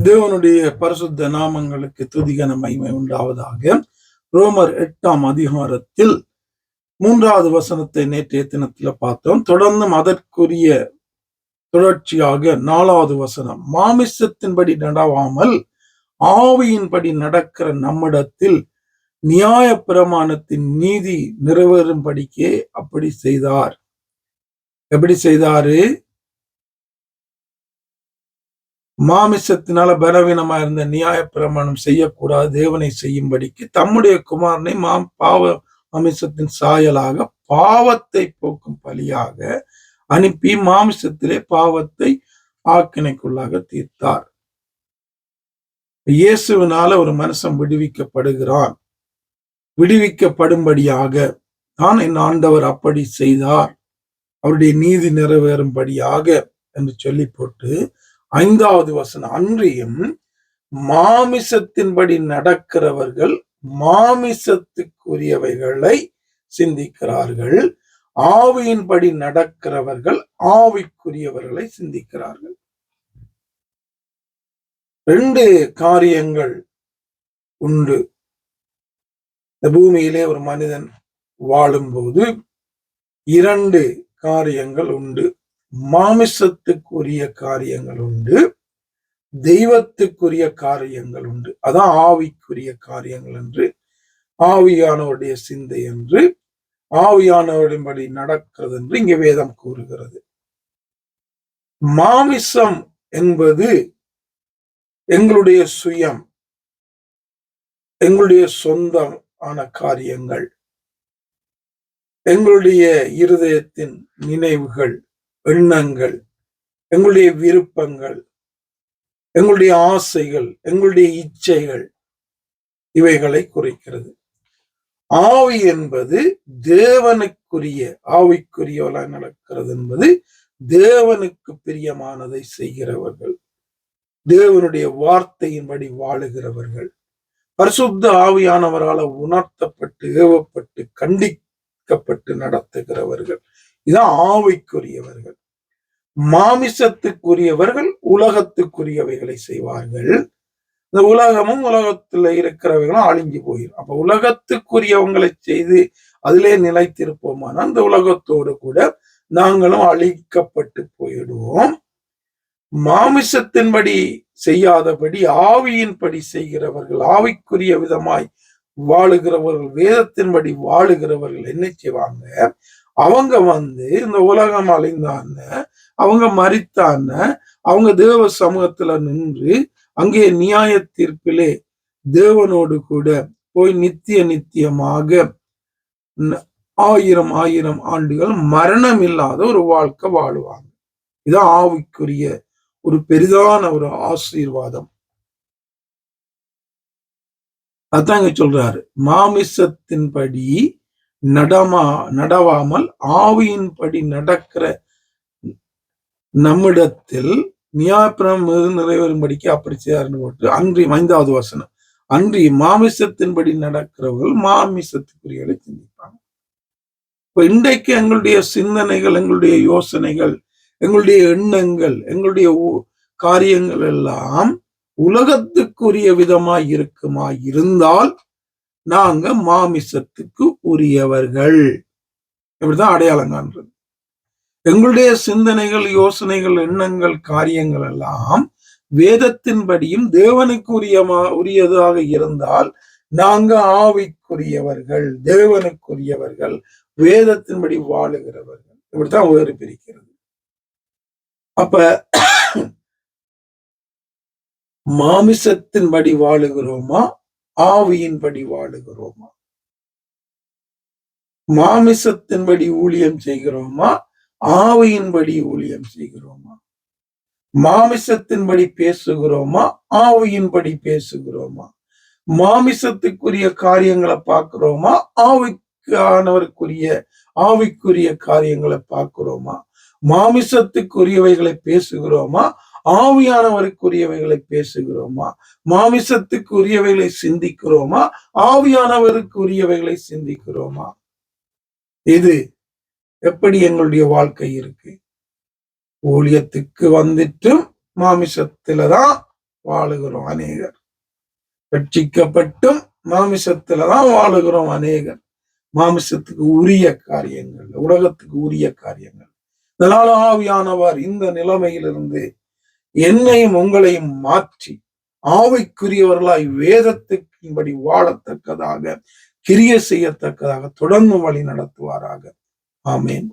தேவனுடைய பரிசுத்த நாமங்களுக்கு துதிகன மகிமை உண்டாவதாக. ரோமர் 8ஆம் அதிகாரத்தில் 3வது வசனத்தை நேற்றைய தினத்துல பார்த்தோம். தொடர்ந்து அதற்குரிய தொடர்ச்சியாக 4வது வசனம், மாமிசத்தின்படி நடவாமல் ஆவியின்படி நடக்கிற நம்மிடத்தில் நியாய பிரமாணத்தின் நீதி நிறைவேறும்படிக்கே அப்படி செய்தார். எப்படி செய்தாரு? மாமிசத்தினால பலவீனமா இருந்த நியாய பிரமாணம் செய்யக்கூடாது, தேவனை செய்யும்படிக்கு தம்முடைய குமாரனை மாமிசத்தின் சாயலாக பாவத்தை போக்கும் பலியாக அனுப்பி மாமிசத்திலே பாவத்தை ஆக்கினைக்குள்ளாக தீர்த்தார். இயேசுவினால ஒரு மனுஷன் விடுவிக்கப்படுகிறான். விடுவிக்கப்படும்படியாக தான் என் ஆண்டவர் அப்படி செய்தார், அவருடைய நீதி நிறைவேறும்படியாக என்று சொல்லி போட்டு 5வது வசனம், அன்றியும் மாமிசத்தின்படி நடக்கிறவர்கள் மாமிசத்துக்குரியவைகளை சிந்திக்கிறார்கள், ஆவியின்படி நடக்கிறவர்கள் ஆவிக்குரியவர்களை சிந்திக்கிறார்கள். 2 காரியங்கள் உண்டு. இந்த பூமியிலே ஒரு மனிதன் வாழும்போது 2 காரியங்கள் உண்டு. மாமிசத்துக்குரிய காரியங்கள் உண்டு, தெய்வத்துக்குரிய காரியங்கள் உண்டு. அதான் ஆவிக்குரிய காரியங்கள் என்று, ஆவியானவருடைய சிந்தை என்று, ஆவியானவரின்படி நடக்கிறது என்று இங்கே வேதம் கூறுகிறது. மாமிசம் என்பது எங்களுடைய சுயம், எங்களுடைய சொந்தமான காரியங்கள், எங்களுடைய இருதயத்தின் நினைவுகள், எண்ணங்கள், எங்களுடைய விருப்பங்கள், எங்களுடைய ஆசைகள், எங்களுடைய இச்சைகள், இவைகளை குறிக்கிறது. ஆவி என்பது தேவனுக்குரிய, ஆவிக்குரியவளாய் நடக்கிறது என்பது தேவனுக்கு பிரியமானதை செய்கிறவர்கள், தேவனுடைய வார்த்தையின்படி வாழுகிறவர்கள், பரிசுத்த ஆவியானவரால் உணர்த்தப்பட்டு ஏவப்பட்டு கண்டிக்கப்பட்டு நடத்துகிறவர்கள். இதான் ஆவிக்குரியவர்கள். மாமிசத்துக்குரியவர்கள் உலகத்துக்குரியவைகளை செய்வார்கள். இந்த உலகமும் உலகத்துல இருக்கிறவைகளும் அழிஞ்சு போயிடும். அப்ப உலகத்துக்குரியவங்களை செய்து அதிலே நிலைத்திருப்போமான அந்த உலகத்தோடு கூட நாங்களும் அழிக்கப்பட்டு போயிடுவோம். மாமிசத்தின்படி செய்யாதபடி ஆவியின்படி செய்கிறவர்கள், ஆவிக்குரிய விதமாய் வாழுகிறவர்கள், வேதத்தின்படி வாழுகிறவர்கள் என்ன செய்வாங்க? அவங்க இந்த உலகம் அழிந்தான, அவங்க மரித்தான, அவங்க தேவ சமூகத்துல நின்று அங்கே நியாய தீர்ப்பிலே தேவனோடு கூட போய் நித்தியமாக 1000 ஆண்டுகள் மரணம் இல்லாத ஒரு வாழ்க்கை வாழுவாங்க. இதான் ஆவிக்குரிய ஒரு பெரிதான ஒரு ஆசீர்வாதம். அதாங்க சொல்றாரு, மாமிசத்தின்படி நடவாமல் ஆவியின்படி நடக்கிற நம்மிடத்தில் நியாயப்பிரமாணம் நிறைவேறும்படிக்கு அப்படி செய்யாருன்னு போட்டு, அன்றி 5வது வசனம், அன்றி மாமிசத்தின்படி நடக்கிறவர்கள் மாமிசத்துக்குரியவர்களை சிந்திப்பாங்க. இப்ப இன்றைக்கு எங்களுடைய சிந்தனைகள், எங்களுடைய யோசனைகள், எங்களுடைய எண்ணங்கள், எங்களுடைய காரியங்கள் எல்லாம் உலகத்துக்குரிய விதமாய் இருந்தால் நாங்க மாமிசத்துக்கு உரியவர்கள். இப்படிதான் அடையாளம் காண்றது. எங்களுடைய சிந்தனைகள், யோசனைகள், எண்ணங்கள், காரியங்கள் எல்லாம் வேதத்தின்படியும் தேவனுக்கு உரியதாக இருந்தால் நாங்க ஆவிக்குரியவர்கள், தேவனுக்குரியவர்கள், வேதத்தின்படி வாழுகிறவர்கள். இப்படித்தான் வேறு பிரிக்கிறது. அப்ப மாமிசத்தின்படி வாழுகிறோமா, ஆவியின்படி வாழுகிறோமா? மாமிசத்தின்படி ஊழியம் செய்கிறோமா, ஆவியின்படி ஊழியம் செய்கிறோமா? மாமிசத்தின்படி பேசுகிறோமா, ஆவியின்படி பேசுகிறோமா? மாமிசத்துக்குரிய காரியங்களை பார்க்கிறோமா, ஆவிக்குரிய காரியங்களை பார்க்கிறோமா? மாமிசத்துக்குரியவைகளை பேசுகிறோமா, ஆவியானவருக்குரியவைகளை பேசுகிறோமா? மாமிசத்துக்குரியவைகளை சிந்திக்கிறோமா, ஆவியானவருக்குரியவைகளை சிந்திக்கிறோமா? இது எப்படி எங்களுடைய வாழ்க்கை இருக்கு? ஊழியத்துக்கு வந்துட்டும் மாமிசத்துலதான் வாழுகிறோம் அநேகர். ரட்சிக்கப்பட்டும் மாமிசத்துலதான் வாழுகிறோம் அநேகர். மாமிசத்துக்கு உரிய காரியங்கள், உலகத்துக்கு உரிய காரியங்கள். இதனால ஆவியானவர் இந்த நிலைமையிலிருந்து என்னையும் உங்களையும் மாற்றி ஆவிக்குரியவர்களாய் வேதத்தின்படி வாழத்தக்கதாக, கிரிய செய்யத்தக்கதாக தொடர்ந்து வழி நடத்துவாராக. ஆமேன்.